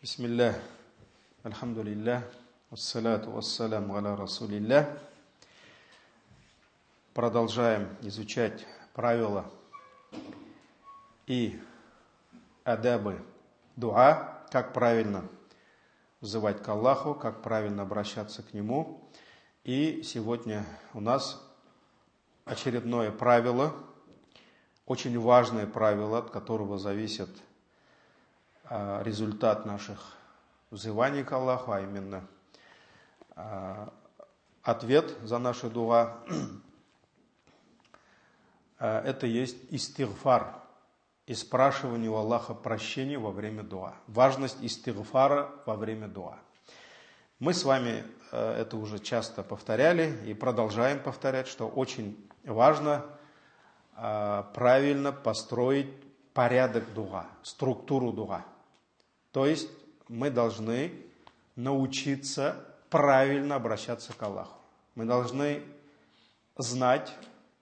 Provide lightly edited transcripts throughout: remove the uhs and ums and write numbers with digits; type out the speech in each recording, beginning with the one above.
Бисмиллах, альхамдулиллах, вассаляту вассаляму аля расулиллах. Продолжаем изучать правила и адабы дуа, как правильно взывать к Аллаху, как правильно обращаться к Нему. И сегодня у нас очередное правило, очень важное правило, от которого зависит результат наших взываний к Аллаху, а именно ответ за наши дуа. Это есть истигфар, и спрашивание у Аллаха прощения во время дуа. Важность истигфара во время дуа. Мы с вами это уже часто повторяли и продолжаем повторять, что очень важно правильно построить порядок дуа, структуру дуа. То есть мы должны научиться правильно обращаться к Аллаху. Мы должны знать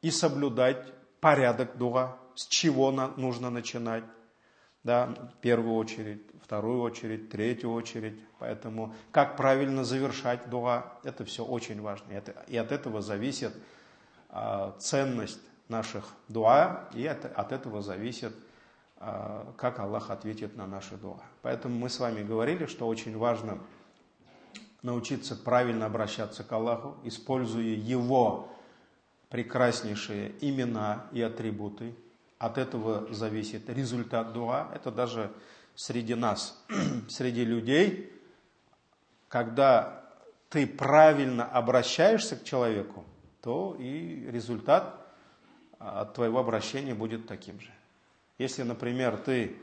и соблюдать порядок дуа, с чего нужно начинать. Да, в первую очередь, вторую очередь, третью очередь. Поэтому как правильно завершать дуа, это все очень важно. И от этого зависит ценность наших дуа, и от этого зависит, как Аллах ответит на наши дуа. Поэтому мы с вами говорили, что очень важно научиться правильно обращаться к Аллаху, используя Его прекраснейшие имена и атрибуты. От этого зависит результат дуа. Это даже среди нас, среди людей, когда ты правильно обращаешься к человеку, то и результат от твоего обращения будет таким же. Если, например, ты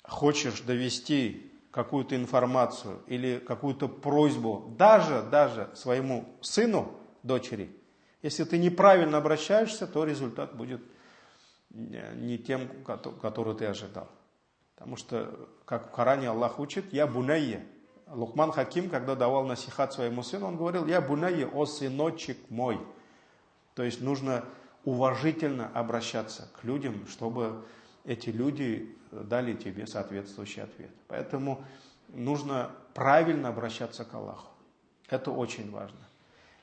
хочешь довести какую-то информацию или какую-то просьбу даже своему сыну, дочери, если ты неправильно обращаешься, то результат будет не тем, который ты ожидал. Потому что, как в Коране Аллах учит, «Я бунайя». Лукман Хаким, когда давал насихат своему сыну, он говорил: «Я бунайя, о сыночек мой». То есть нужно уважительно обращаться к людям, чтобы эти люди дали тебе соответствующий ответ. Поэтому нужно правильно обращаться к Аллаху. Это очень важно.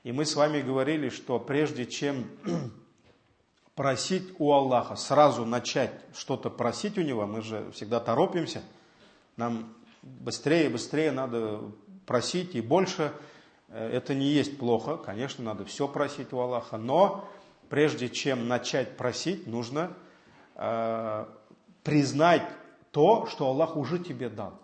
И мы с вами говорили, что прежде чем просить у Аллаха, сразу начать что-то просить у Него, мы же всегда торопимся, нам быстрее и быстрее надо просить и больше. Это не есть плохо, конечно, надо все просить у Аллаха, но прежде чем начать просить, нужно признать то, что Аллах уже тебе дал.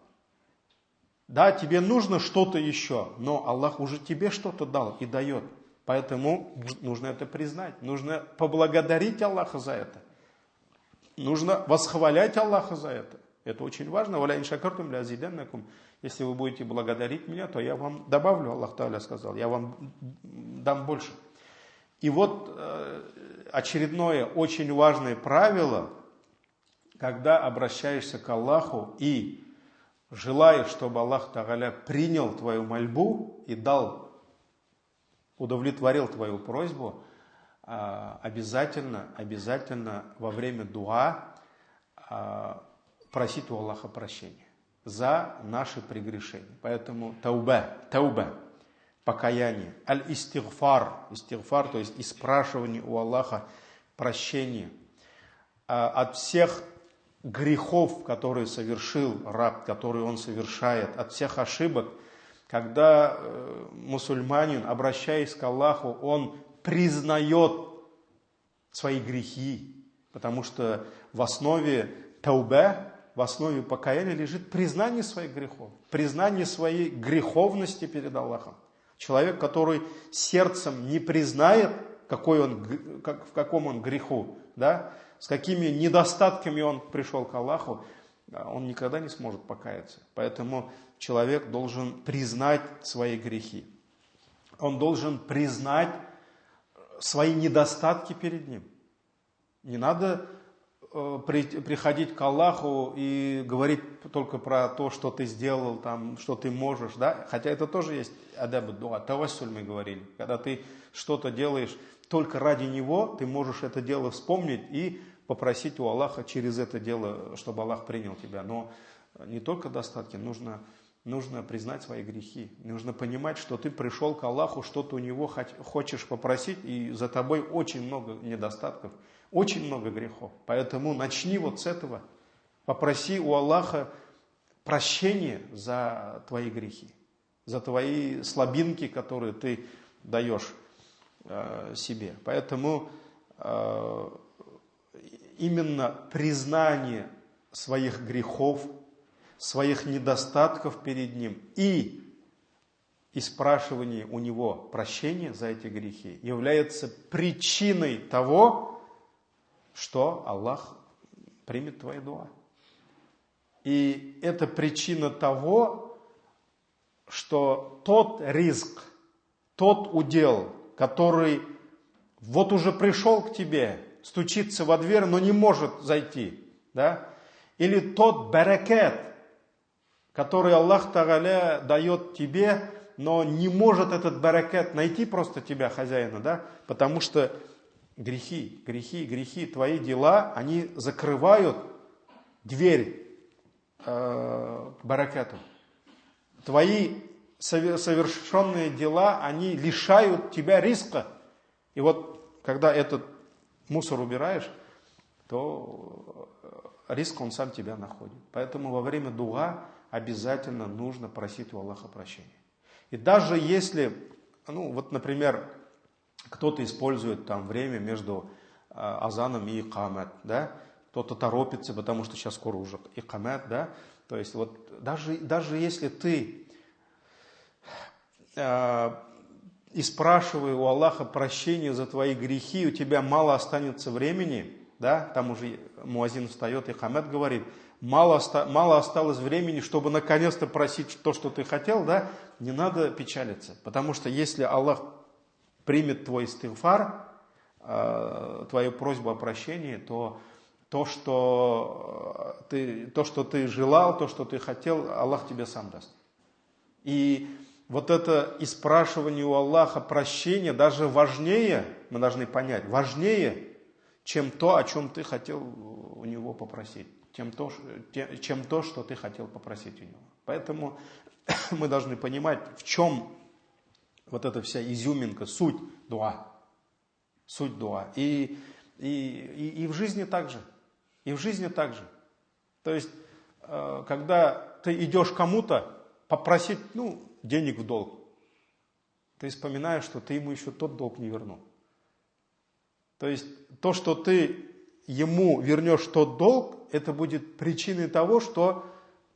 Да, тебе нужно что-то еще, но Аллах уже тебе что-то дал и дает. Поэтому нужно это признать. Нужно поблагодарить Аллаха за это. Нужно восхвалять Аллаха за это. Это очень важно. «Валя ин шакартум ля азиденнакум». Если вы будете благодарить меня, то я вам добавлю, Аллах Тааля сказал, я вам дам больше. И вот очередное очень важное правило, когда обращаешься к Аллаху и желаешь, чтобы Аллах Тааля принял твою мольбу и удовлетворил твою просьбу, обязательно во время дуа просить у Аллаха прощения за наши прегрешения. Поэтому тауба, покаяние, аль-истигфар, то есть испрашивание у Аллаха прощения от всех грехов, которые совершил раб, которые он совершает, от всех ошибок. Когда мусульманин, обращаясь к Аллаху, он признает свои грехи, потому что в основе таубе, в основе покаяния лежит признание своих грехов, признание своей греховности перед Аллахом. Человек, который сердцем не признает, в каком он греху, да, с какими недостатками он пришел к Аллаху, он никогда не сможет покаяться. Поэтому человек должен признать свои грехи. Он должен признать свои недостатки перед Ним. Не надо приходить к Аллаху и говорить только про то, что ты сделал, там, что ты можешь. Да? Хотя это тоже есть адаб дуа, тавассуль мы говорили. Когда ты что-то делаешь только ради Него, ты можешь это дело вспомнить и попросить у Аллаха через это дело, чтобы Аллах принял тебя. Но не только достатки, нужно нужно признать свои грехи. Нужно понимать, что ты пришел к Аллаху, что-то у Него хочешь попросить, и за тобой очень много недостатков, очень много грехов. Поэтому начни вот с этого. Попроси у Аллаха прощения за твои грехи, за твои слабинки, которые ты даешь себе. Поэтому именно признание своих грехов, своих недостатков перед Ним и спрашивание у Него прощения за эти грехи является причиной того, что Аллах примет твои дуа. И это причина того, что тот ризк, тот удел, который вот уже пришел к тебе, стучится во дверь, но не может зайти, да? Или тот баракат, который Аллах Тааля дает тебе, но не может этот баракат найти просто тебя, хозяина, да? Потому что грехи, твои дела, они закрывают дверь к баракату. Твои совершенные дела, они лишают тебя риска. И вот, когда этот мусор убираешь, то риск, он сам тебя находит. Поэтому во время дуа обязательно нужно просить у Аллаха прощения. И даже если, вот, например, кто-то использует там время между азаном и икамат, да, кто-то торопится, потому что сейчас скоро уже икамат, да, то есть вот даже если ты и спрашивая у Аллаха прощения за твои грехи, у тебя мало останется времени, да, там уже муазин встает, икамат говорит, мало осталось времени, чтобы наконец-то просить то, что ты хотел, да, не надо печалиться, потому что если Аллах примет твой истигфар, твою просьбу о прощении, то, что ты желал, то, что ты хотел, Аллах тебе сам даст. И вот это испрашивание у Аллаха прощения даже важнее, мы должны понять, важнее, чем то, о чем ты хотел у Него попросить, чем то, что ты хотел попросить у Него. Поэтому мы должны понимать, в чем вот эта вся изюминка, суть дуа. Суть дуа. И в жизни также. И в жизни также. То есть, когда ты идешь кому-то попросить, денег в долг, ты вспоминаешь, что ты ему еще тот долг не вернул. То есть, то, что ты ему вернешь тот долг, это будет причиной того, что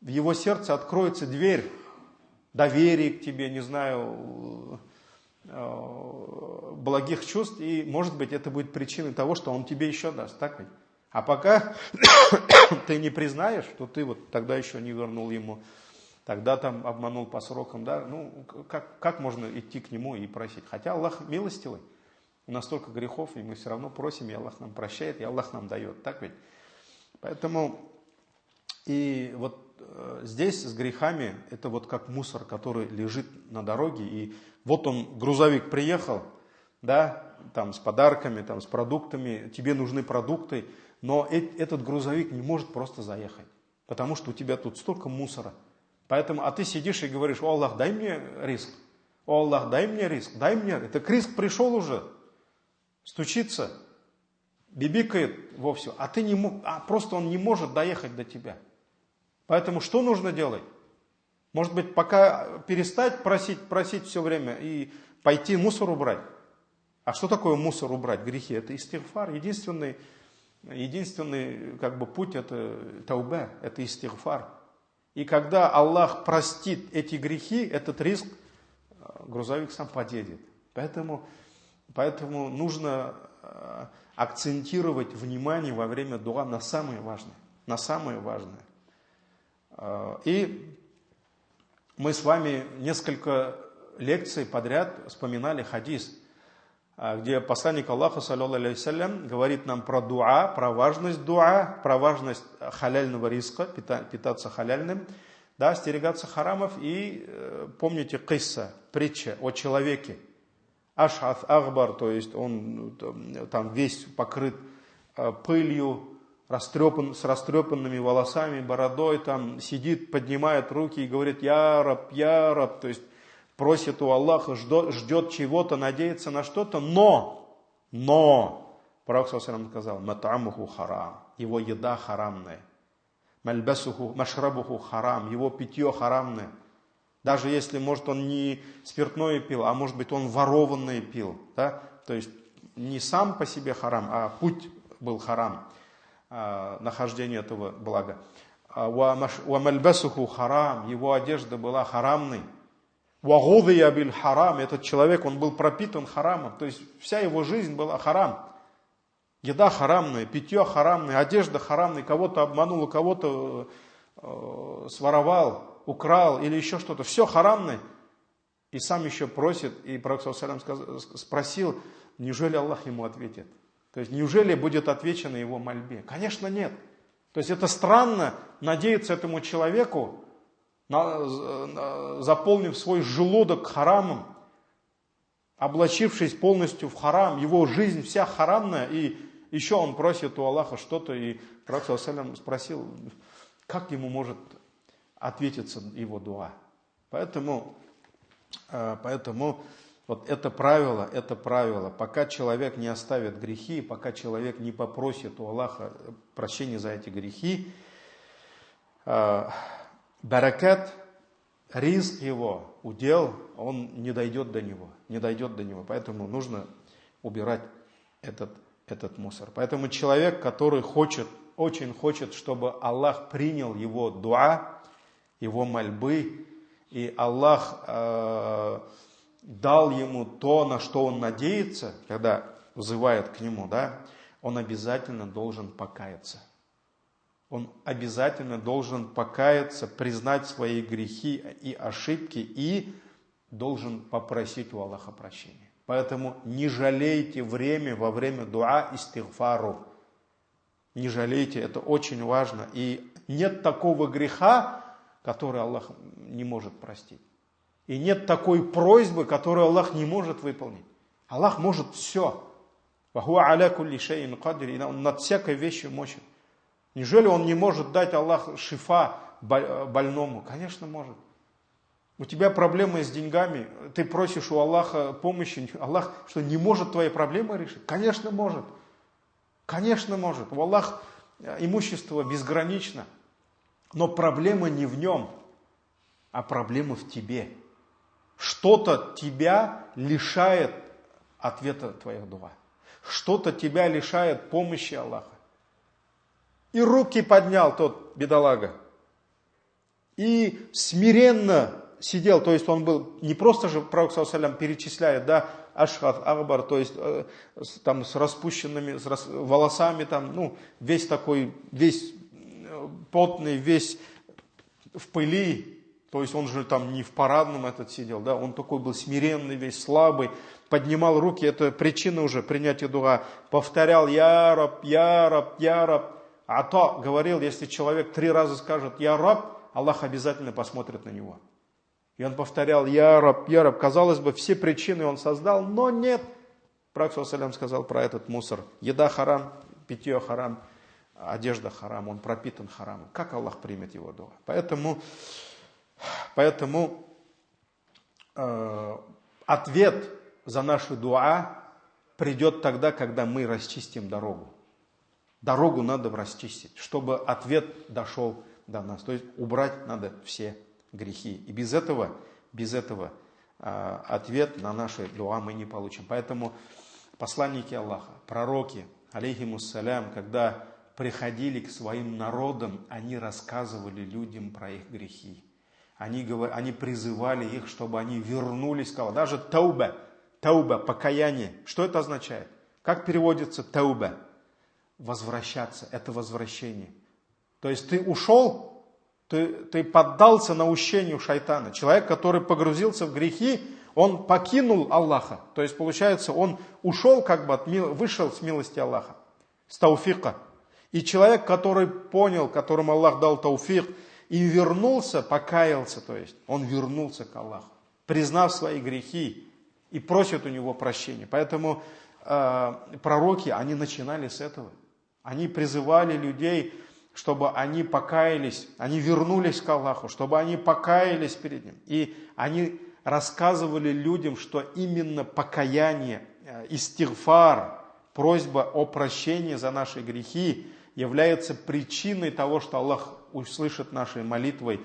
в его сердце откроется дверь доверия к тебе, не знаю, благих чувств, и, может быть, это будет причиной того, что он тебе еще даст, так ведь? А пока ты не признаешь, что ты вот тогда еще не вернул ему, тогда там обманул по срокам, да, как можно идти к нему и просить? Хотя Аллах милостивый, у нас столько грехов, и мы все равно просим, и Аллах нам прощает, и Аллах нам дает, так ведь? Поэтому и вот здесь с грехами, это вот как мусор, который лежит на дороге, и вот он, грузовик приехал, да, там с подарками, там с продуктами, тебе нужны продукты, но этот грузовик не может просто заехать, потому что у тебя тут столько мусора. Поэтому, а ты сидишь и говоришь: о Аллах, дай мне риск, о Аллах, дай мне риск, дай мне. Это риск пришел уже, стучится, бибикает вовсю, просто он не может доехать до тебя. Поэтому что нужно делать? Может быть, пока перестать просить все время и пойти мусор убрать. А что такое мусор убрать? Грехи. Это истигфар. Единственный путь — это таубе, это истигфар. И когда Аллах простит эти грехи, этот риск грузовик сам подъедет. Поэтому нужно акцентировать внимание во время дуа на самое важное. На самое важное. И мы с вами несколько лекций подряд вспоминали хадис, где посланник Аллаха, саллаллаху алейхи вассалям, говорит нам про дуа, про важность дуа, про важность халяльного риска, питаться халяльным, да, остерегаться харамов. И помните кисса, притча о человеке. Аш'аф Ахбар, то есть он там весь покрыт пылью, с растрепанными волосами, бородой, там сидит, поднимает руки и говорит «Я Раб», то есть просит у Аллаха, ждет чего-то, надеется на что-то, но, Пророк ﷺ сказал «Мат'амуху харам», его еда харамная, «Мальбасуху машрабуху харам», его питье харамное. Даже если, может, он не спиртное пил, а может быть, он ворованное пил. Да? То есть, не сам по себе харам, а путь был харам, нахождение этого блага. «Уамальбасуху харам», его одежда была харамной. «Вагудия биль харам», этот человек, он был пропитан харамом. То есть, вся его жизнь была харам. Еда харамная, питье харамное, одежда харамная, кого-то обманул, кого-то своровал, украл или еще что-то. Все харамное. И сам еще просит, и Пророк ﷺ спросил, неужели Аллах ему ответит? То есть, неужели будет отвечено его мольбе? Конечно, нет. То есть, это странно надеяться этому человеку, заполнив свой желудок харамом, облачившись полностью в харам, его жизнь вся харамная, и еще он просит у Аллаха что-то, и Пророк ﷺ спросил, как ему может ответиться его дуа. Поэтому вот это правило, пока человек не оставит грехи, пока человек не попросит у Аллаха прощения за эти грехи, баракат, ризк его, удел, он не дойдет до него. Поэтому нужно убирать этот мусор. Поэтому человек, который очень хочет, чтобы Аллах принял его дуа, его мольбы, и Аллах дал ему то, на что он надеется, когда взывает к нему, да, он обязательно должен покаяться. Он обязательно должен покаяться, признать свои грехи и ошибки и должен попросить у Аллаха прощения. Поэтому не жалейте время во время дуа истигфару. Не жалейте, это очень важно. И нет такого греха, который Аллах не может простить. И нет такой просьбы, которую Аллах не может выполнить. Аллах может все. Он над всякой вещью мощен. Неужели он не может дать Аллах шифа больному? Конечно, может. У тебя проблемы с деньгами, ты просишь у Аллаха помощи. Аллах что, не может твои проблемы решить? Конечно, может. Конечно, может. У Аллаха имущество безгранично. Но проблема не в нем, а проблема в тебе. Что-то тебя лишает ответа твоих дуа. Что-то тебя лишает помощи Аллаха. И руки поднял тот бедолага. И смиренно сидел, то есть он был, не просто же Пророк ﷺ перечисляет, да, ашхат, ахбар, то есть там с распущенными волосами, там, ну, весь такой, весь потный, весь в пыли, то есть он же там не в парадном этот сидел, да, он такой был смиренный, весь слабый, поднимал руки, это причина уже принятия дуа, повторял «Я Раб, Я Раб, Я Раб». А то говорил, если человек 3 раза скажет «Я Раб», Аллах обязательно посмотрит на него. И он повторял «Я Раб, Я Раб». Казалось бы, все причины он создал, но нет. Пророк ﷺ сказал про этот мусор. Еда харам, питье харам, одежда харам, он пропитан харамом. Как Аллах примет его дуа? Поэтому ответ за нашу дуа придет тогда, когда мы расчистим дорогу. Дорогу надо расчистить, чтобы ответ дошел до нас. То есть убрать надо все грехи. И без этого ответ на наши дуа мы не получим. Поэтому посланники Аллаха, пророки, алейхимуссалям, когда приходили к своим народам, они рассказывали людям про их грехи. Они призывали их, чтобы они вернулись к Аллаху. Даже тауба, покаяние. Что это означает? Как переводится тауба? Возвращаться, это возвращение. То есть ты ушел, ты поддался наущению шайтана. Человек, который погрузился в грехи, он покинул Аллаха. То есть получается, он ушел, вышел с милости Аллаха, с тауфика. И человек, который понял, которому Аллах дал тауфик, и вернулся, покаялся, то есть он вернулся к Аллаху, признав свои грехи и просит у него прощения. Поэтому пророки, они начинали с этого. Они призывали людей, чтобы они покаялись, они вернулись к Аллаху, чтобы они покаялись перед Ним. И они рассказывали людям, что именно покаяние, истигфар, просьба о прощении за наши грехи является причиной того, что Аллах услышит наши молитвы,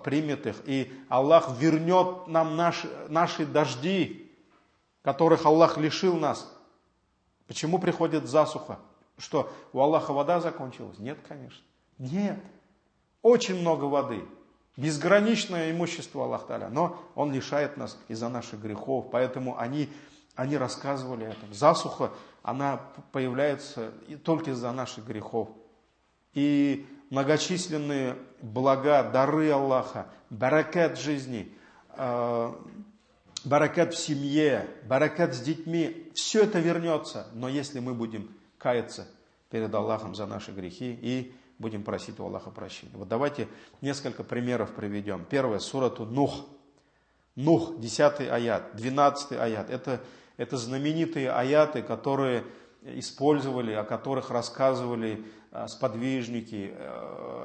примет их, и Аллах вернет нам наши дожди, которых Аллах лишил нас. Почему приходит засуха? Что, у Аллаха вода закончилась? Нет, конечно. Нет. Очень много воды. Безграничное имущество Аллах Та'аля. Но Он лишает нас из-за наших грехов. Поэтому они рассказывали это. Засуха, она появляется только из-за наших грехов. И многочисленные блага, дары Аллаха, баракат в жизни, баракат в семье, баракат с детьми, все это вернется. Но если мы будем каяться перед Аллахом за наши грехи и будем просить у Аллаха прощения. Вот давайте несколько примеров приведем. Первое, сурату Нух. Нух, 10 аят, 12 аят. Это знаменитые аяты, которые использовали, о которых рассказывали сподвижники.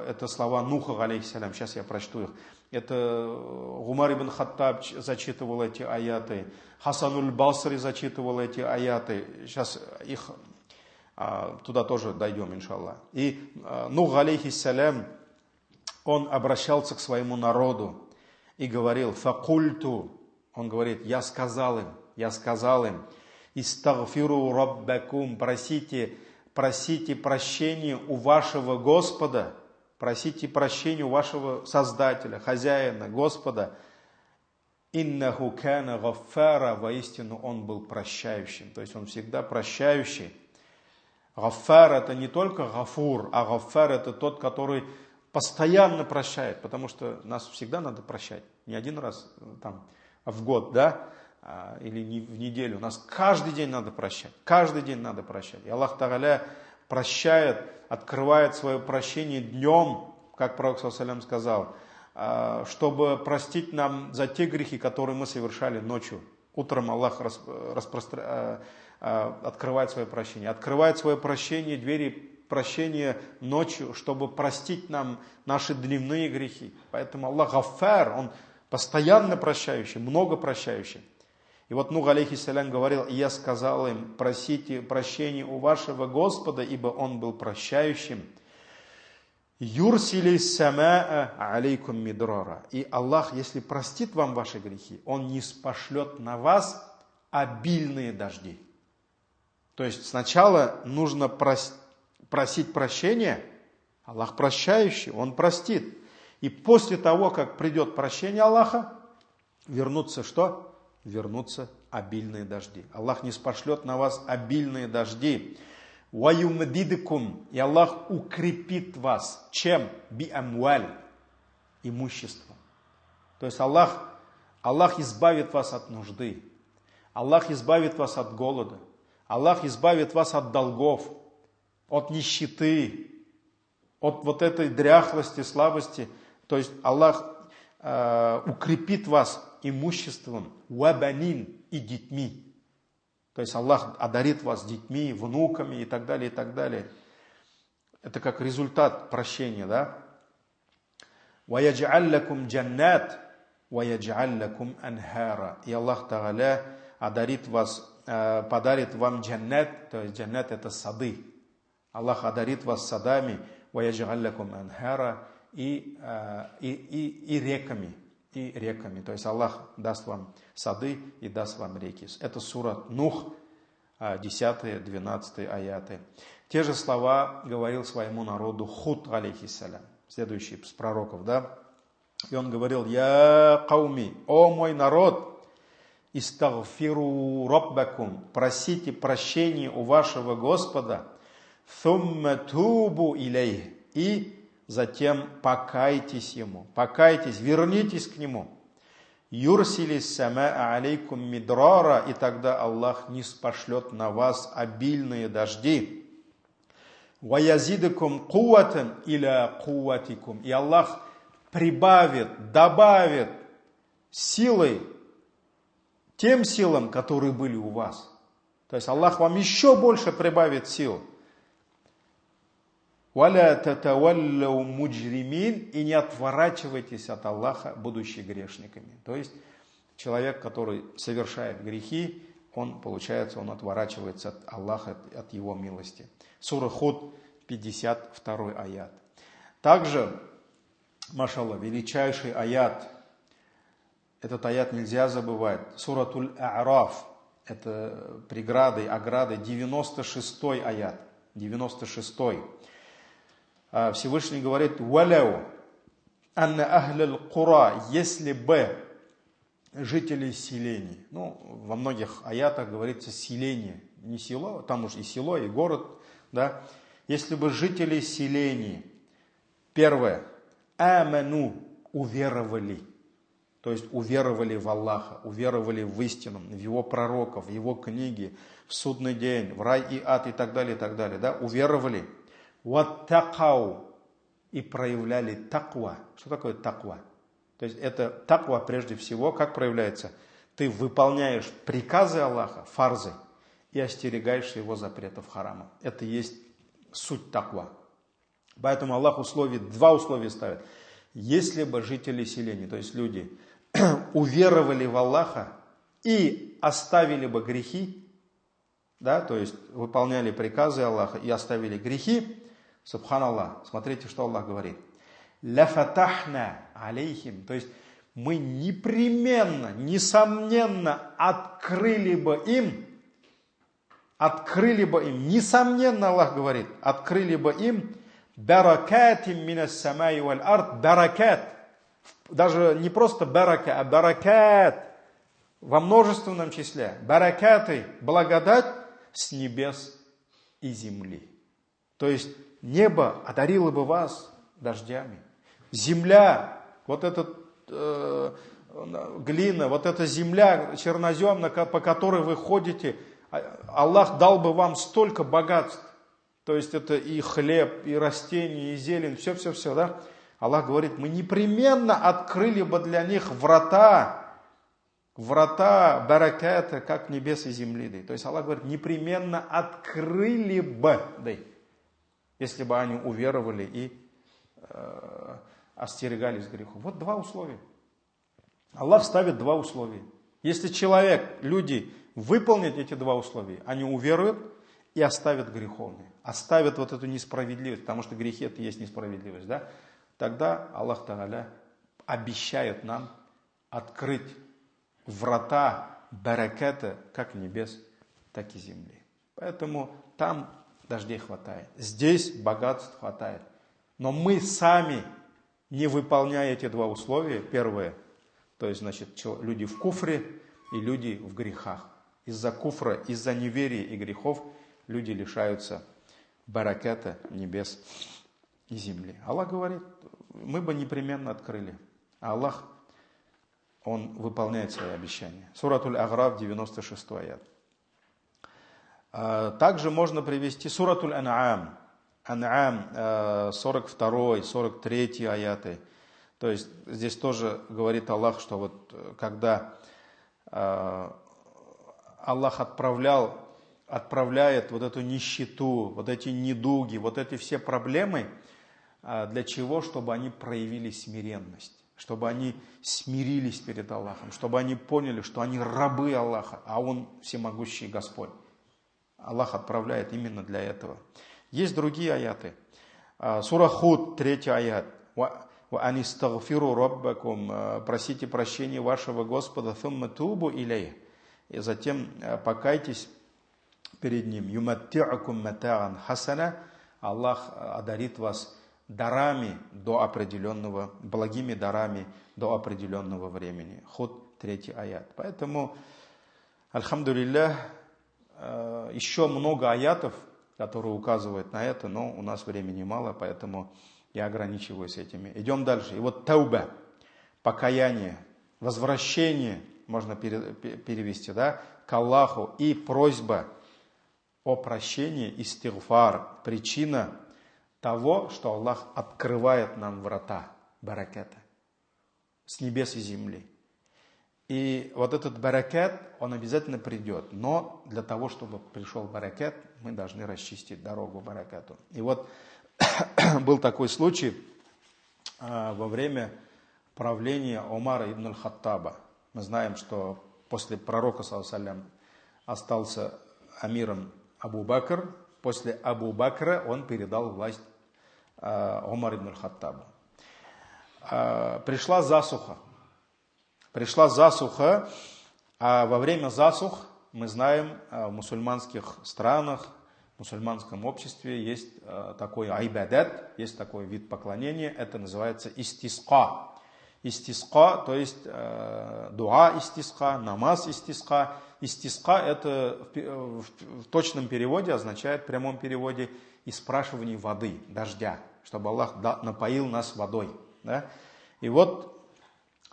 Это слова Нуха, алейхиссалям. Сейчас я прочту их. Это Умар ибн Хаттаб зачитывал эти аяты. Хасануль Басри зачитывал эти аяты. Сейчас их туда тоже дойдем, иншаллах. И Нух, алейхиссалям, он обращался к своему народу и говорил: «Факульту», он говорит, я сказал им, «Истагфиру раббакум», просите прощения у вашего Господа, просите прощения у вашего Создателя, Хозяина, Господа. «Иннаху кана гаффара», воистину Он был прощающим, то есть Он всегда прощающий. Гаффар — это не только гафур, а гаффар — это тот, который постоянно прощает, потому что нас всегда надо прощать, не один раз там в год, да, или в неделю, нас каждый день надо прощать, И Аллах Та'аля прощает, открывает свое прощение днем, как Пророк саллаллаху алейхи ва саллям сказал, чтобы простить нам за те грехи, которые мы совершали ночью. Утром Аллах открывает свое прощение, двери прощения ночью, чтобы простить нам наши дневные грехи. Поэтому Аллах Гаффар, Он постоянно прощающий, много прощающий. И вот Нух, алейхиссалям, говорил: и я сказал им: просите прощения у вашего Господа, ибо Он был прощающим. Юрсили самаа алейкум мидрара. И Аллах, если простит вам ваши грехи, Он ниспошлет на вас обильные дожди. То есть сначала нужно просить прощения, Аллах прощающий, Он простит. И после того, как придет прощение Аллаха, вернутся что? Вернутся обильные дожди. Аллах ниспошлет на вас обильные дожди. Ваюмдидкум, и Аллах укрепит вас. Чем? Би амваль, имуществом. То есть Аллах избавит вас от нужды. Аллах избавит вас от голода. Аллах избавит вас от долгов, от нищеты, от вот этой дряхлости, слабости. То есть Аллах укрепит вас имуществом, вабанин, и детьми. То есть Аллах одарит вас детьми, внуками и так далее, и так далее. Это как результат прощения, да? «Ваяджаллакум джаннат, ваяджаллакум анхара». И Аллах Та'аля одарит вас, подарит вам джаннат, то есть джаннат — это сады. Аллах одарит вас садами, ваяджаллакум анхара, и реками. И реками. То есть Аллах даст вам сады и даст вам реки. Это сура Нух, 10-12 аяты. Те же слова говорил своему народу Худ, алейхиссалям, следующий из пророков, да? И он говорил: «Я кауми, о мой народ, истагфиру раббакум, просите прощения у вашего Господа, thumma тубу илейх, и затем покайтесь Ему, вернитесь к Нему. Юрсили самаа алейкум мидрара, и тогда Аллах ниспошлет на вас обильные дожди. Ваязидакум куватан иля куватикум, и Аллах добавит силой тем силам, которые были у вас. То есть Аллах вам еще больше прибавит сил. «Валя татаваллау муджримин» и не отворачивайтесь от Аллаха, будучи грешниками. То есть человек, который совершает грехи, он отворачивается от Аллаха, от Его милости. Сура Худ, 52 аят. Также, машаллах, величайший аят, этот аят нельзя забывать, Суратуль А'раф, это преграды, ограды, 96 аят, 96. Всевышний говорит: «Валяу анна ахляль кура», если бы жители селений, во многих аятах говорится селение, не село, там уж и село, и город, да, если бы жители селений, первое, аману, уверовали, то есть уверовали в Аллаха, уверовали в истину, в Его пророков, в Его книги, в судный день, в рай и ад и так далее, да, уверовали. Ваттакау, и проявляли таква. Что такое таква? То есть это таква прежде всего, как проявляется? Ты выполняешь приказы Аллаха, фарзы, и остерегаешься Его запретов, харама. Это есть суть таква. Поэтому Аллах два условия ставит. Если бы жители селений, то есть люди, уверовали в Аллаха и оставили бы грехи, да, то есть выполняли приказы Аллаха и оставили грехи, субханаллах, смотрите, что Аллах говорит. «Ляфатахна алейхим», то есть мы непременно, несомненно открыли бы им, несомненно, Аллах говорит, открыли бы им баракатим минас самай валь ард, баракат, даже не просто барака, а баракат, во множественном числе, баракаты, благодать с небес и земли. То есть небо одарило бы вас дождями. Земля, вот эта глина, вот эта земля черноземная, по которой вы ходите, Аллах дал бы вам столько богатств. То есть это и хлеб, и растения, и зелень, все, да. Аллах говорит, мы непременно открыли бы для них врата бараката, как небес и земли. То есть Аллах говорит, непременно открыли бы, если бы они уверовали и остерегались грехов. Вот два условия. Аллах ставит два условия. Если люди выполнят эти два условия, они уверуют и оставят греховные, оставят вот эту несправедливость, потому что грехи это и есть несправедливость, да? Тогда Аллах Тааля обещает нам открыть врата бараката как небес, так и земли. Поэтому там дождей хватает, здесь богатств хватает. Но мы сами, не выполняя эти два условия, первое, то есть, люди в куфре и люди в грехах. Из-за куфра, из-за неверия и грехов люди лишаются бараката небес и земли. Аллах говорит, мы бы непременно открыли. А Аллах, Он выполняет свои обещания. Суратуль Аграф, 96 аят. Также можно привести Суратуль Ан'ам. Ан'ам, 42, 43 аяты. То есть здесь тоже говорит Аллах, что вот когда Аллах отправляет вот эту нищету, вот эти недуги, вот эти все проблемы, для чего? Чтобы они проявили смиренность, чтобы они смирились перед Аллахом, чтобы они поняли, что они рабы Аллаха, а Он всемогущий Господь. Аллах отправляет именно для этого. Есть другие аяты. Сура Худ, 3 аят. «Ваанистагфиру раббакум», просите прощения вашего Господа, «Thumma тубу илейх», и затем покайтесь перед Ним. «Юматти'акум мата'ан хасана», Аллах одарит вас дарами до определенного, благими дарами до определенного времени. Худ, 3 аят. Поэтому, альхамдулиллах, еще много аятов, которые указывают на это, но у нас времени мало, поэтому я ограничиваюсь этими. Идем дальше. И вот тауба, покаяние, возвращение, можно перевести, да, к Аллаху, и просьба о прощении, истигфар, причина того, что Аллах открывает нам врата бараката с небес и земли. И вот этот баракат, он обязательно придет. Но для того, чтобы пришел баракат, мы должны расчистить дорогу баракату. И вот был такой случай во время правления Умара ибн аль-Хаттаба. Мы знаем, что после пророка, саллаллаху алейхи ва саллям, остался амиром Абу Бакр. После Абу Бакра он передал власть Умар ибн аль-Хаттабу. Пришла засуха. А во время засух, мы знаем, в мусульманских странах, в мусульманском обществе есть такой айбадат, есть такой вид поклонения, это называется истиска. Истиска, то есть дуа истиска, намаз истиска. Истиска это в точном переводе означает, в прямом переводе, испрашивание воды, дождя, чтобы Аллах напоил нас водой. Да? И вот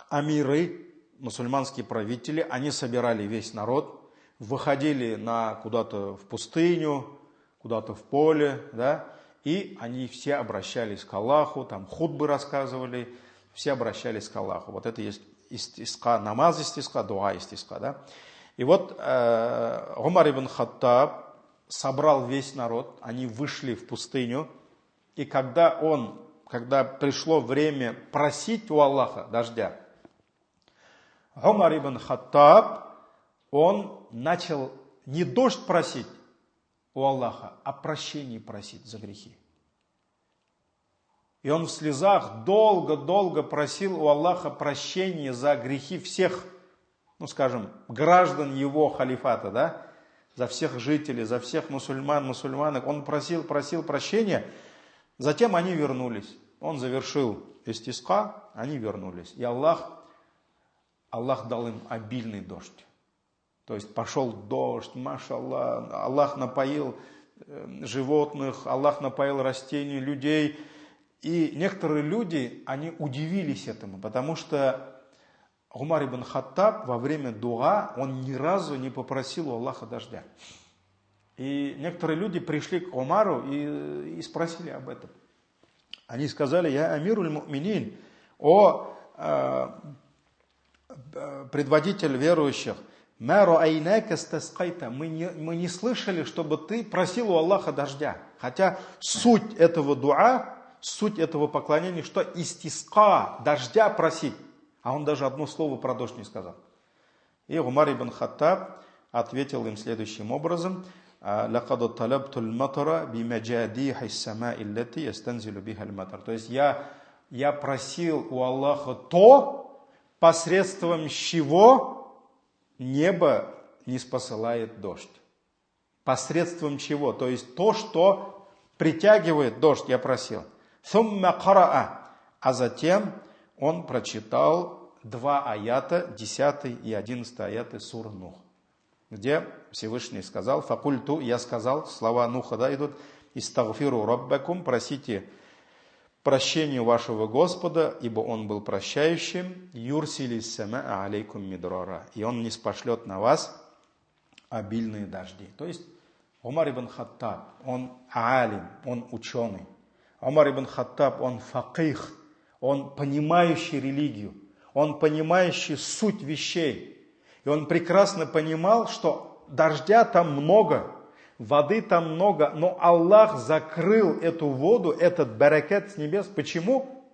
амиры, мусульманские правители, они собирали весь народ, выходили куда-то в пустыню, куда-то в поле, да, и они все обращались к Аллаху, там хутбы рассказывали, все обращались к Аллаху. Вот это есть истиска, намаз истиска, дуа истиска. Да? И вот Умар ибн Хаттаб собрал весь народ, они вышли в пустыню, и когда пришло время просить у Аллаха дождя, Умар ибн Хаттаб, он начал не дождь просить у Аллаха, а прощение просить за грехи. И он в слезах долго-долго просил у Аллаха прощения за грехи всех, граждан его халифата, да? За всех жителей, за всех мусульманок. Он просил прощения, затем они вернулись. Он завершил истиска, они вернулись. И Аллах дал им обильный дождь. То есть пошел дождь, машаллах, Аллах напоил животных, Аллах напоил растений, людей. И некоторые люди, они удивились этому, потому что Умар ибн Хаттаб во время дуа, он ни разу не попросил у Аллаха дождя. И некоторые люди пришли к Умару и спросили об этом. Они сказали: «Я амируль му'минин, о предводитель верующих, мы не слышали, чтобы ты просил у Аллаха дождя». Хотя суть этого дуа, суть этого поклонения, что истиска, дождя просить. А он даже одно слово про дождь не сказал. И Умар ибн Хаттаб ответил им следующим образом: «Лакад талабтул матара бимаджадихи самаи лати ястанзилу бихаль матар». То есть я просил у Аллаха то, посредством чего небо не спосылает дождь. Посредством чего? То есть то, что притягивает дождь, я просил. Сумма караа. А затем он прочитал 2 аята, 10 и 11 аяты сур Нух, где Всевышний сказал: «Факульту», я сказал, слова Нуха, да, идут: «Истагфиру раббакум», просите прощения вашего Господа, ибо Он был прощающим, «Юрсили самаа алейкум мидрара», и Он не спошлет на вас обильные дожди. То есть Умар ибн Хаттаб, он алим, он ученый. Умар ибн Хаттаб, он факих, он понимающий религию, он понимающий суть вещей. И он прекрасно понимал, что дождя там много, воды там много, но Аллах закрыл эту воду, этот баракат с небес. Почему?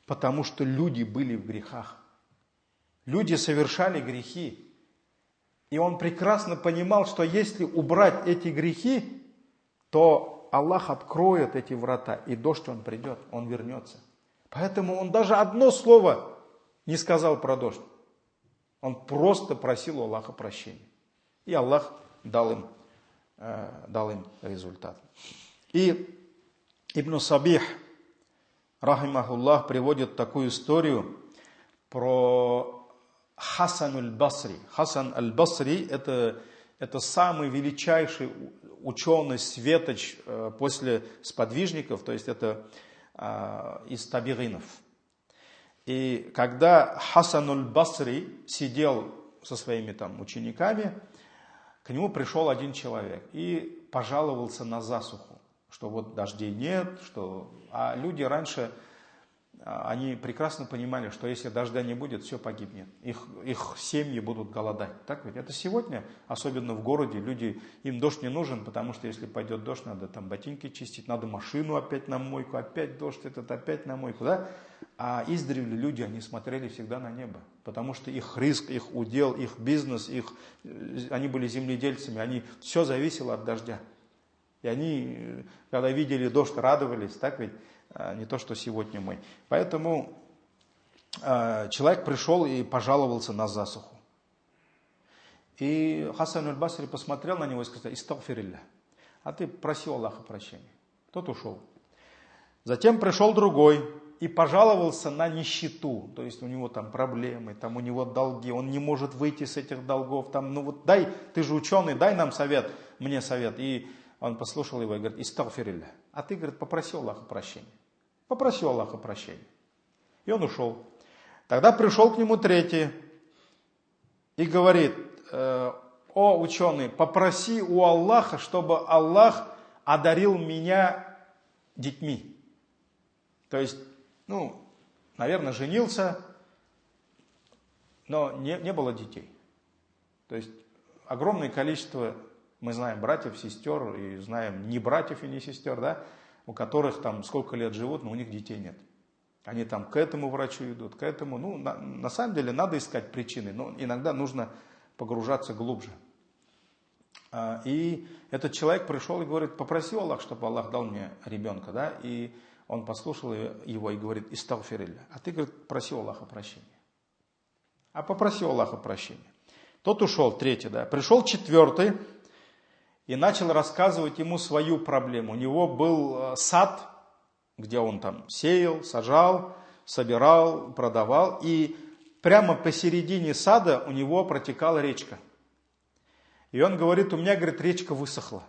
Потому что люди были в грехах. Люди совершали грехи. И он прекрасно понимал, что если убрать эти грехи, то Аллах откроет эти врата, и дождь он придет, он вернется. Поэтому он даже одно слово не сказал про дождь. Он просто просил у Аллаха прощения. И Аллах дал им результат. И Ибн Сабих, рахимахуллах, приводит такую историю про Хасан аль-Басри. Хасан аль-Басри это самый величайший ученый, светоч после сподвижников, то есть это из табигинов. И когда Хасан аль-Басри сидел со своими учениками, к нему пришел один человек и пожаловался на засуху, что вот дождей нет, а люди раньше они прекрасно понимали, что если дождя не будет, все погибнет. Их семьи будут голодать. Так ведь? Это сегодня, особенно в городе, люди, им дождь не нужен, потому что если пойдет дождь, надо там ботинки чистить, надо машину опять на мойку, опять дождь этот, опять на мойку. Да? А издревле люди, они смотрели всегда на небо, потому что их риск, их удел, их бизнес, они были земледельцами, все зависело от дождя. И они, когда видели дождь, радовались, так ведь? Не то, что сегодня мы. Поэтому человек пришел и пожаловался на засуху. И Хасан аль-Басри посмотрел на него и сказал: «Истагфирилля». А ты проси у Аллаха прощения. Тот ушел. Затем пришел другой и пожаловался на нищету. То есть у него там проблемы, там у него долги, он не может выйти с этих долгов. Там, ну вот дай, ты же ученый, дай нам совет, мне совет. И он послушал его и говорит: «Истагфирилля». А ты, говорит, попроси у Аллаха прощения. Попроси у Аллаха прощения. И он ушел. Тогда пришел к нему третий и говорит: «О, ученый, попроси у Аллаха, чтобы Аллах одарил меня детьми». То есть, наверное, женился, но не было детей. То есть огромное количество, мы знаем, братьев, сестер, и знаем не братьев и не сестер, да, у которых там сколько лет живут, но у них детей нет. Они там к этому врачу идут, к этому. На самом деле надо искать причины, но иногда нужно погружаться глубже. И этот человек пришел и говорит: «Попроси Аллах, чтобы Аллах дал мне ребенка». Да? И он послушал его и говорит: «Истагфирилля». А ты, говорит, проси у Аллаха прощения. А попроси у Аллаха прощения. Тот ушел, третий, да. Пришел четвертый и начал рассказывать ему свою проблему. У него был сад, где он там сеял, сажал, собирал, продавал. И прямо посередине сада у него протекала речка. И он говорит: «У меня, говорит, речка высохла.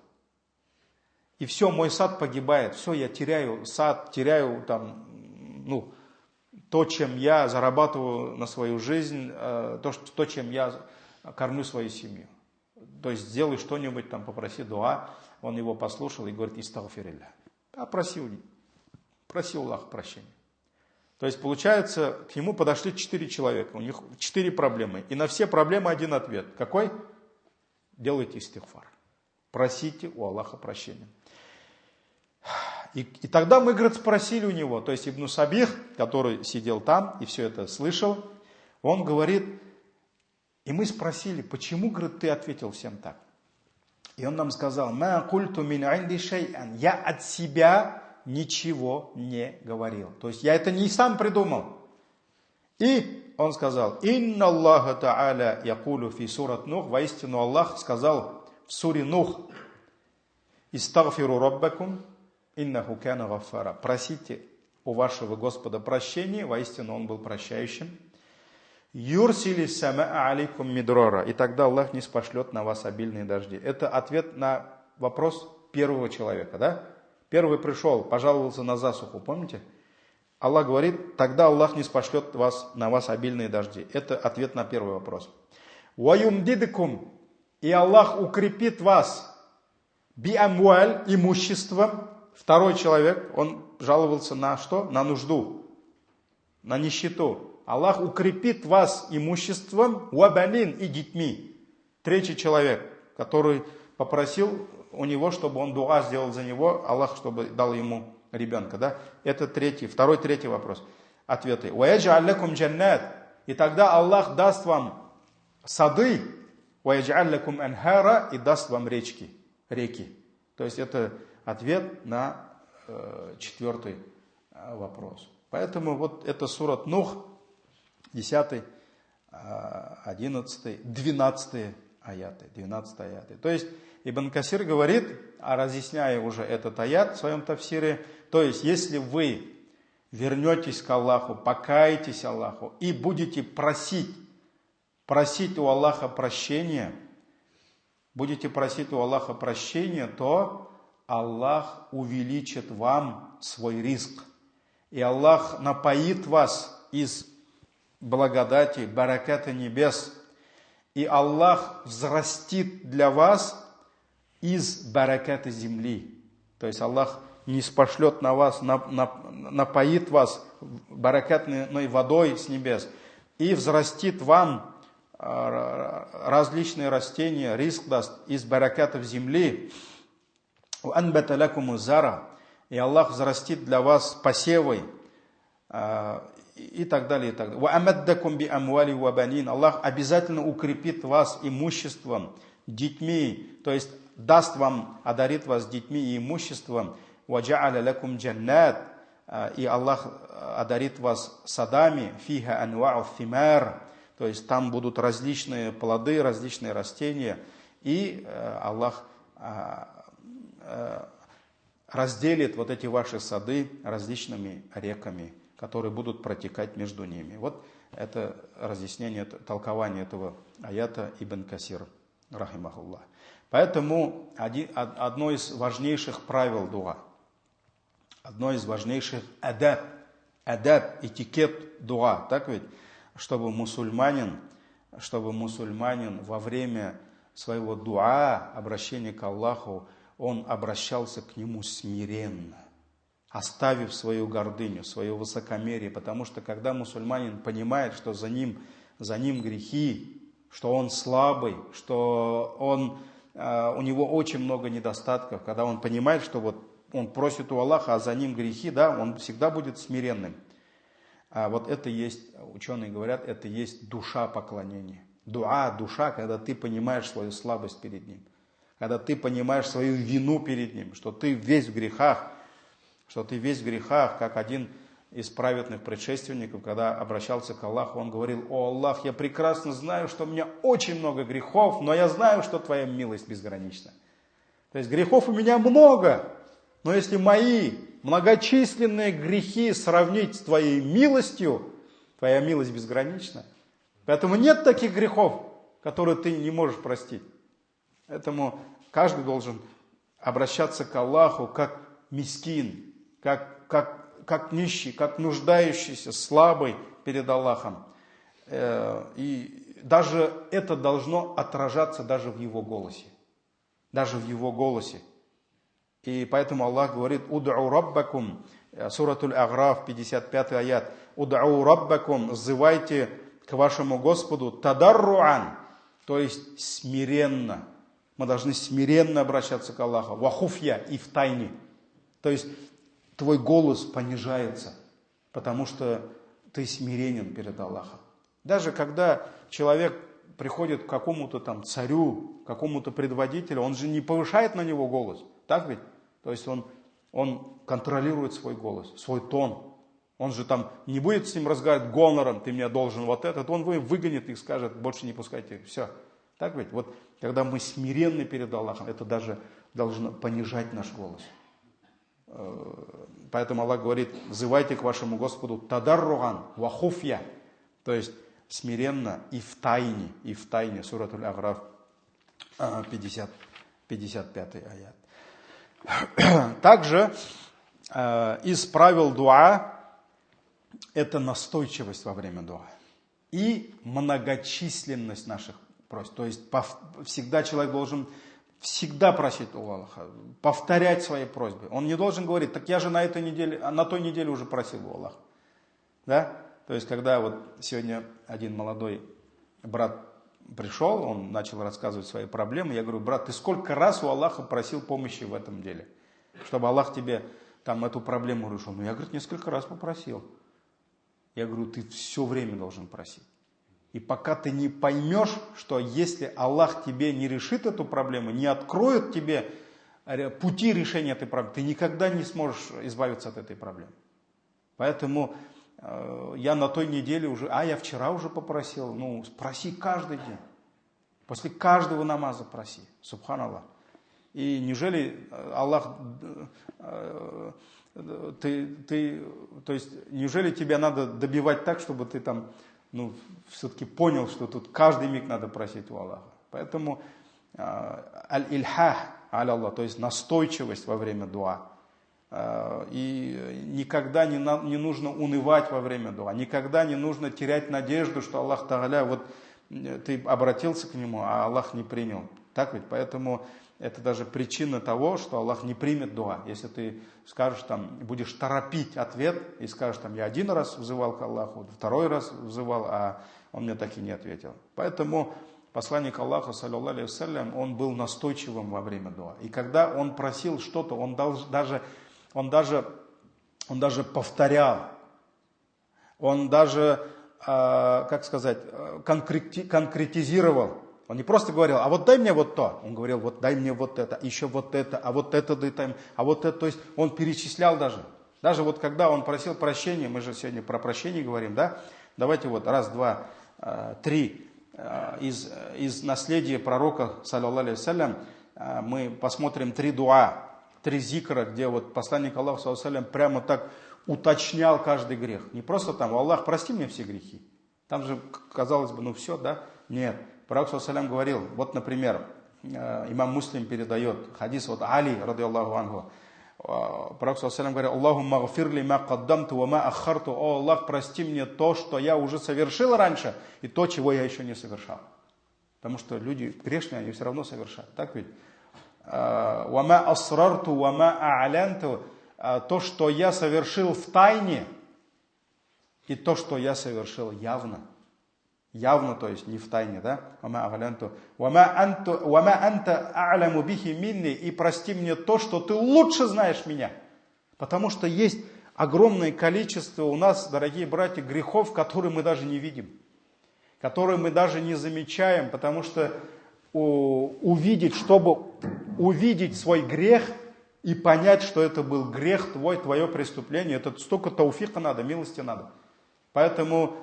И все, мой сад погибает. Все, я теряю сад, теряю там, то, чем я зарабатываю на свою жизнь, то, чем я кормлю свою семью. То есть сделай что-нибудь, там, попроси дуа». Он его послушал и говорит: «Истагфирилля». А проси у Аллаха прощения. То есть получается, к нему подошли 4 человека, у них 4 проблемы. И на все проблемы один ответ. Какой? Делайте истигфар. Просите у Аллаха прощения. И тогда мы, говорит, спросили у него, то есть Ибн Сабих, который сидел там и все это слышал, он говорит, и мы спросили: «Почему, говорит, ты ответил всем так?» И он нам сказал: «Ма культу мин инди шай'ан». Я от себя ничего не говорил. То есть я это не сам придумал. И он сказал: «Инна Аллаха та'аля якулю фи сурат Нух». Воистину Аллах сказал в суре Нух: «Истагфиру раббакум, иннаху кана гаффара». Просите у вашего Господа прощения, воистину Он был прощающим. «Юрсили самаа алейкум мидрора». И тогда Аллах не спошлет на вас обильные дожди. Это ответ на вопрос первого человека, да? Первый пришел, пожаловался на засуху, помните? Аллах говорит: тогда Аллах не спошлет на вас обильные дожди. Это ответ на первый вопрос. «Ваюмдидкум». И Аллах укрепит вас би амваль, имуществом. Второй человек, он жаловался на что? На нужду, на нищету. Аллах укрепит вас имуществом, вабанин, и детьми. Третий человек, который попросил у него, чтобы он дуа сделал за него, Аллах, чтобы дал ему ребенка. Да? Это третий вопрос. Ответы. «Ваядж'аль лакум джаннат». И тогда Аллах даст вам сады, «Ваядж'аль лакум анхара», и даст вам реки. То есть это ответ на четвертый вопрос. Поэтому вот это сурат Нух, 10, 11, 12 аяты. То есть Ибн Касир говорит, разъясняя уже этот аят в своем тафсире, то есть если вы вернетесь к Аллаху, покаетесь Аллаху и будете просить у Аллаха прощения, то Аллах увеличит вам свой ризк. И Аллах напоит вас из благодати, бараката небес. И Аллах взрастит для вас из бараката земли. То есть Аллах не спошлет на вас, напоит вас баракатной водой с небес, и взрастит вам различные растения, риск даст из баракатов земли, и Аллах взрастит для вас посевы, и так далее, и так далее. Аллах обязательно укрепит вас имуществом, детьми, то есть даст вам, одарит вас детьми и имуществом. И Аллах одарит вас садами, фиха анва'у фимар, то есть там будут различные плоды, различные растения, и Аллах разделит вот эти ваши сады различными реками, которые будут протекать между ними. Вот это разъяснение, толкование этого аята Ибн Касир, рахимахуллах. Поэтому одно из важнейших правил дуа, одно из важнейших адаб, этикет дуа, так ведь, чтобы мусульманин во время своего дуа, обращения к Аллаху, он обращался к Нему смиренно, оставив свою гордыню, свое высокомерие, потому что когда мусульманин понимает, что за ним грехи, что он слабый, что у него очень много недостатков, когда он понимает, что вот он просит у Аллаха, а за ним грехи, да, он всегда будет смиренным. А вот это есть, ученые говорят, это есть душа поклонения. Душа, когда ты понимаешь свою слабость перед Ним, когда ты понимаешь свою вину перед Ним, что ты весь в грехах, как один из праведных предшественников, когда обращался к Аллаху, он говорил: «О Аллах, я прекрасно знаю, что у меня очень много грехов, но я знаю, что Твоя милость безгранична». То есть грехов у меня много, но если мои многочисленные грехи сравнить с Твоей милостью, Твоя милость безгранична. Поэтому нет таких грехов, которые ты не можешь простить. Поэтому каждый должен обращаться к Аллаху как мискин, как нищий, как нуждающийся, слабый перед Аллахом. И даже это должно отражаться даже в его голосе. И поэтому Аллах говорит: «Уд'у раббакум», суратуль Аграф, 55 аят, «Уд'у раббакум», взывайте к вашему Господу, тадарруан, то есть смиренно. Мы должны смиренно обращаться к Аллаху, вахуфья, и в тайне. То есть твой голос понижается, потому что ты смиренен перед Аллахом. Даже когда человек приходит к какому-то там царю, какому-то предводителю, он же не повышает на него голос, так ведь? То есть он контролирует свой голос, свой тон. Он же там не будет с ним разговаривать гонором: ты мне должен вот этот. Он выгонит их, скажет: больше не пускайте. Все. Так ведь? Вот когда мы смиренны перед Аллахом, это даже должно понижать наш голос. Поэтому Аллах говорит: взывайте к вашему Господу тадарруан вахуфья, то есть смиренно и в тайне. Суратуль Аграф, 55 аят. Также из правил дуа это настойчивость во время дуа и многочисленность наших просьб. То есть всегда человек должен всегда просить у Аллаха, повторять свои просьбы. Он не должен говорить: так я же на той неделе уже просил у Аллаха. Да? То есть когда вот сегодня один молодой брат пришел, он начал рассказывать свои проблемы. Я говорю: брат, ты сколько раз у Аллаха просил помощи в этом деле, чтобы Аллах тебе там эту проблему решил? Ну, я, говорит, несколько раз попросил. Я говорю: ты все время должен просить. И пока ты не поймешь, что если Аллах тебе не решит эту проблему, не откроет тебе пути решения этой проблемы, ты никогда не сможешь избавиться от этой проблемы. Поэтому я на той неделе уже, я вчера уже попросил. Ну, проси каждый день. После каждого намаза проси. Субханаллах. И неужели Аллах, то есть, неужели тебя надо добивать так, чтобы ты там, все-таки понял, что тут каждый миг надо просить у Аллаха. Поэтому аль-ильхах аля Аллах, то есть настойчивость во время дуа. И никогда не нужно унывать во время дуа, никогда не нужно терять надежду, что Аллах Тааля, вот ты обратился к Нему, а Аллах не принял. Так ведь? Поэтому это даже причина того, что Аллах не примет дуа. Если ты скажешь, там, будешь торопить ответ и скажешь, там, я один раз взывал к Аллаху, второй раз взывал, а он мне так и не ответил. Поэтому посланник Аллаха, саллаллаху алейхи вассалям, он был настойчивым во время дуа. И когда он просил что-то, он даже повторял, он даже, как сказать, конкретизировал. Он не просто говорил, а вот дай мне вот то. Он говорил, вот дай мне вот это, еще вот это, а вот это дай там, а вот это. То есть он перечислял даже. Даже вот когда он просил прощения, мы же сегодня про прощение говорим, да? Давайте вот раз, два, три из наследия пророка, саллаллаху алейхи вассалям, мы посмотрим 3 дуа, 3 зикра, где вот посланник Аллаха, саллаллаху алейхи вассалям, прямо так уточнял каждый грех. Не просто там, Аллах, прости мне все грехи. Там же, казалось бы, ну все, да? Нет. Пророк, саллаллаху алейхи вассалям, говорил, вот, например, имам Муслим передает хадис от Али, радийаллаху анху. Пророк, саллаллаху алейхи вассалям, говорил, Аллахумма гфирли ма каддамту ва ма аххарту. О Аллах, прости мне то, что я уже совершил раньше, и то, чего я еще не совершал. Потому что люди грешные, они все равно совершают. Так ведь? Ва ма асрарту ва ма а'лянту. То, что я совершил в тайне, и то, что я совершил явно. Явно, то есть не в тайне, да? И прости мне то, что ты лучше знаешь меня. Потому что есть огромное количество у нас, дорогие братья, грехов, которые мы даже не видим. Которые мы даже не замечаем, потому что чтобы увидеть свой грех и понять, что это был грех твой, твое преступление, это столько тауфика надо, милости надо. Поэтому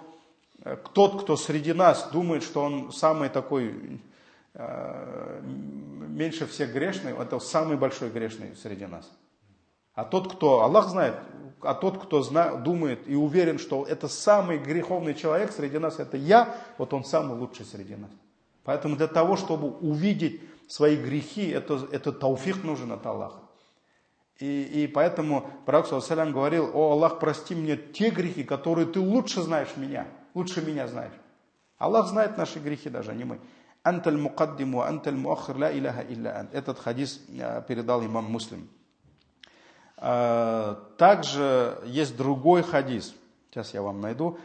тот, кто среди нас думает, что он самый такой, меньше всех грешный, это самый большой грешный среди нас. А тот, кто, Аллах знает, а тот, кто думает и уверен, что это самый греховный человек среди нас, это я, вот он самый лучший среди нас. Поэтому для того, чтобы увидеть свои грехи, это тауфик нужен от Аллаха. И поэтому пророк, саллаллаху алейхи вассалям, говорил, о Аллах, прости мне те грехи, которые ты лучше знаешь меня. Лучше меня знаешь. Аллах знает наши грехи даже, а не мы. Анталь мукаддиму, анталь муаххир, ла иляха илля ант. Этот хадис передал имам Муслим. Также есть другой хадис. Сейчас я вам найду.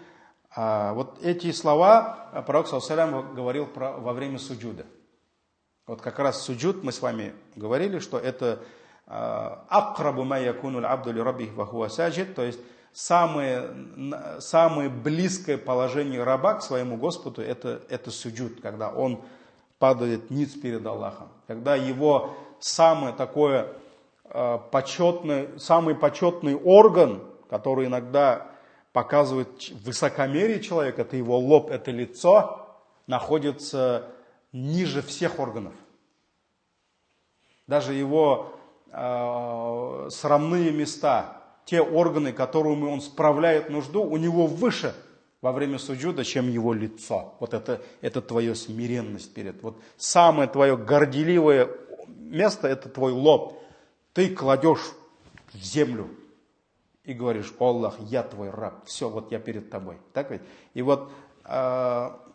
Вот эти слова пророк, саллаллаху алейхи вассалям, говорил во время суджуда. Вот как раз суджуд, мы с вами говорили, что это акрабу ма якуну абду ли раббихи ва хуа саджид, то есть самое близкое положение раба к своему Господу это суджуд, когда он падает ниц перед Аллахом, когда его самый почетный орган, который иногда показывает высокомерие человека, это его лоб, это лицо, находится ниже всех органов. Даже его срамные места, те органы, которыми он справляет нужду, у него выше во время суджуда, чем его лицо. Вот это твоя смиренность перед. Вот самое твое горделивое место, это твой лоб. Ты кладешь в землю и говоришь, о Аллах, я твой раб, все, вот я перед тобой. Так ведь? И вот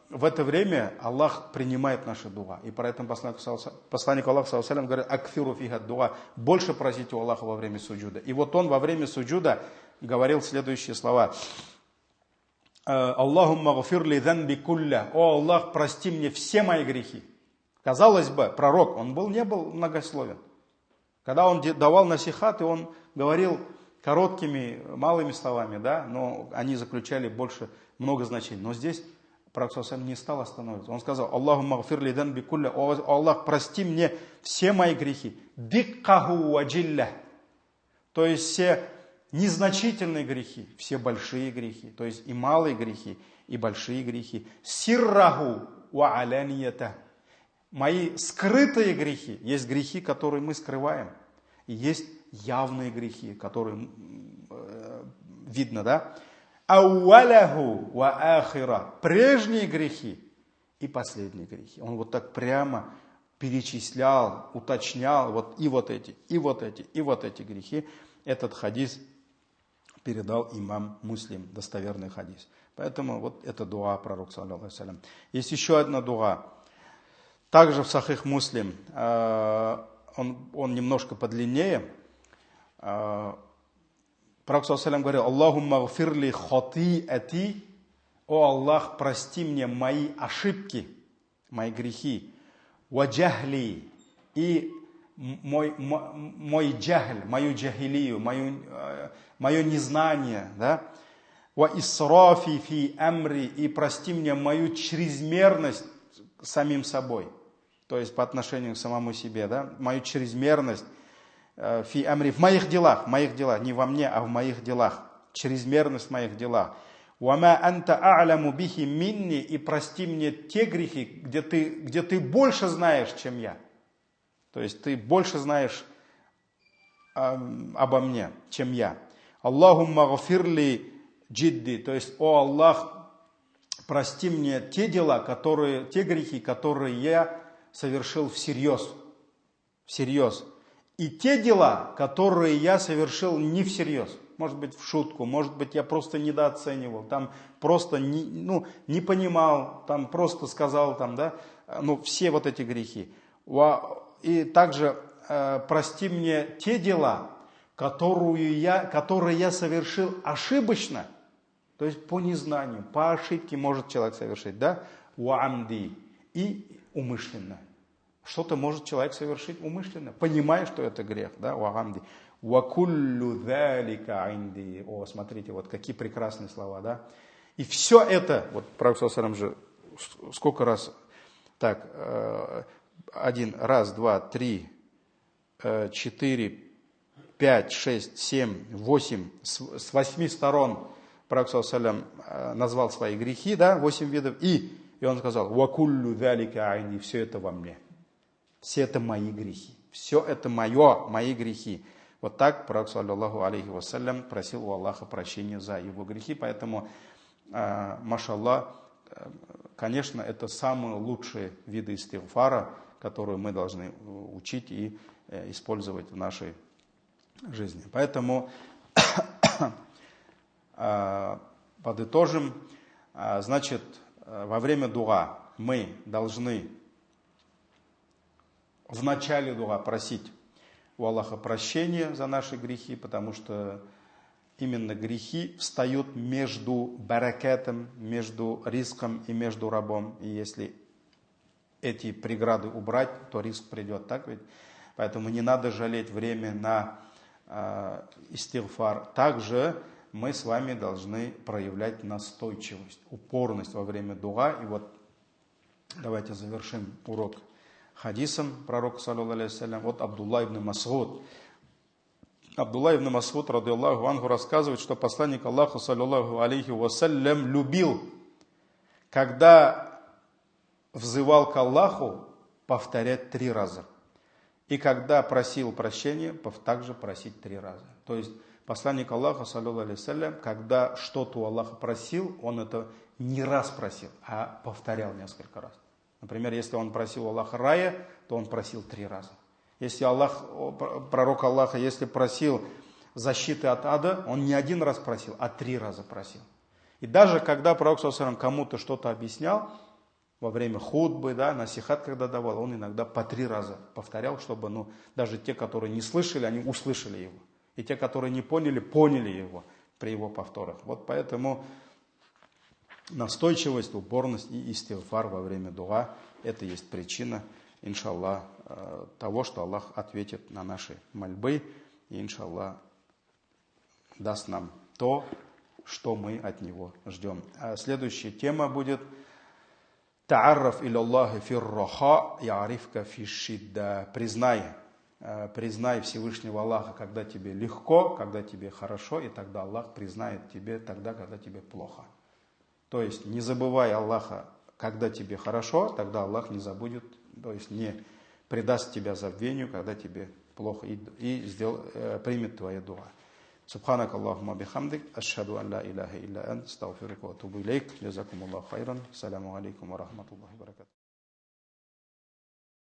в это время Аллах принимает наши дуа. И поэтому посланник Аллаха, саллаллаху алейхи вассалям, говорит, акфиру фиха дуа, больше просите у Аллаха во время суджуда. И вот он во время суджуда говорил следующие слова. Аллахумма гфир ли занби кулля. О Аллах, прости мне все мои грехи. Казалось бы, пророк, он не был многословен. Когда он давал насихат, он говорил короткими, малыми словами, да, но они заключали много значений. Но здесь пророк не стал останавливаться. Он сказал, Аллахумма гфир ли занби кулля. О Аллах, прости мне все мои грехи. Диккаху ваджилля. То есть все незначительные грехи, все большие грехи, то есть и малые грехи, и большие грехи. Сирраху ва алянията. Мои скрытые грехи, есть грехи, которые мы скрываем, и есть явные грехи, которые видно, да? Ауаляху ва ахира. Прежние грехи и последние грехи. Он вот так прямо перечислял, уточнял, вот эти, и вот эти грехи. Этот хадис передал имам Муслим, достоверный хадис. Поэтому вот это дуа пророка, саллаллаху алейхи вассалям. Есть еще одна дуа. Также в Сахих Муслим, он немножко подлиннее. Пророк ﷺ говорил: Аллахумма гфирли хатиати, о Аллах, прости мне мои ошибки, мои грехи, ваджахли, и мой джахль, мою джахилию, мое незнание, да, ва исрафи фи амри, и прости мне мою чрезмерность самим собой, то есть по отношению к самому себе, да, мою чрезмерность фи амри, в моих делах, не во мне, а в моих делах, чрезмерность в моих делах. Вама анта а'ляму бихи минни, и прости мне те грехи, где ты больше знаешь, чем я. То есть ты больше знаешь обо мне, чем я. Аллахумма гфирли джидди, то есть, о Аллах, прости мне те грехи, которые я совершил всерьез. И те дела, которые я совершил не всерьез. Может быть, в шутку, может быть, я просто недооценивал, там просто не понимал, там просто сказал, там, да, все вот эти грехи. И также прости мне те дела, которые я совершил ошибочно, то есть по незнанию, по ошибке может человек совершить, да, уамди, и умышленно. Что-то может человек совершить умышленно, понимая, что это грех, да, уамди. Вакуллю залика инди. О, смотрите, вот какие прекрасные слова, да. И все это, вот пророк ﷺ же сколько раз, так, 1, 2, 3, 4, 5, 6, 7, 8, с 8 сторон пророк ﷺ назвал свои грехи, да, 8 видов, и он сказал: вакуллю залика инди, все это во мне, все это мои грехи, все это мои грехи. Вот так пророк, саллаллаху алейхи вассалям, просил у Аллаха прощения за его грехи. Поэтому, машаллах, конечно, это самые лучшие виды истигфара, которые мы должны учить и использовать в нашей жизни. Поэтому подытожим. Значит, во время дуа мы должны в начале дуа просить у Аллаха прощения за наши грехи, потому что именно грехи встают между баракатом, между риском и между рабом. И если эти преграды убрать, то риск придет, так ведь? Поэтому не надо жалеть время на истигфар. Также мы с вами должны проявлять настойчивость, упорность во время дуа. И вот давайте завершим урок хадисом пророка, саллаллаху алейхи вассалям, от Абдулла ибн Мас'уд. Абдулла ибн Мас'уд, радиаллаху анху, рассказывает, что посланник Аллаха, саллаллаху алейхи вассалям, любил, когда взывал к Аллаху, повторять 3 раза. И когда просил прощения, также просить 3 раза. То есть посланник Аллаха, саллаллаху алейхи вассалям, когда что-то у Аллаха просил, он это не раз просил, а повторял несколько раз. Например, если он просил у Аллаха рая, то он просил 3 раза. Если пророк Аллаха, если просил защиты от ада, он не 1 раз просил, а 3 раза просил. И даже когда пророк кому-то что-то объяснял, во время хутбы, да, насихат, когда давал, он иногда по 3 раза повторял, чтобы даже те, которые не слышали, они услышали его. И те, которые не поняли, поняли его при его повторах. Вот поэтому настойчивость, упорность и истигфар во время дуа — это есть причина, иншаллах, того, что Аллах ответит на наши мольбы и, иншаллах, даст нам то, что мы от Него ждем. Следующая тема будет «Та'арраф иля Аллахи фир раха, я'арифка фи шидда». Признай Всевышнего Аллаха, когда тебе легко, когда тебе хорошо, и тогда Аллах признает тебе тогда, когда тебе плохо. То есть не забывай Аллаха, когда тебе хорошо, тогда Аллах не забудет, то есть не предаст тебя забвению, когда тебе плохо, и примет твои дуа. Субханак Аллахумма бихамдик, ашхаду ан ла илляха илля ант, астагфирука ва атубу илейк, джазакумуллаху хайран, саламу алейкум ва рахматуллахи ва баракатух.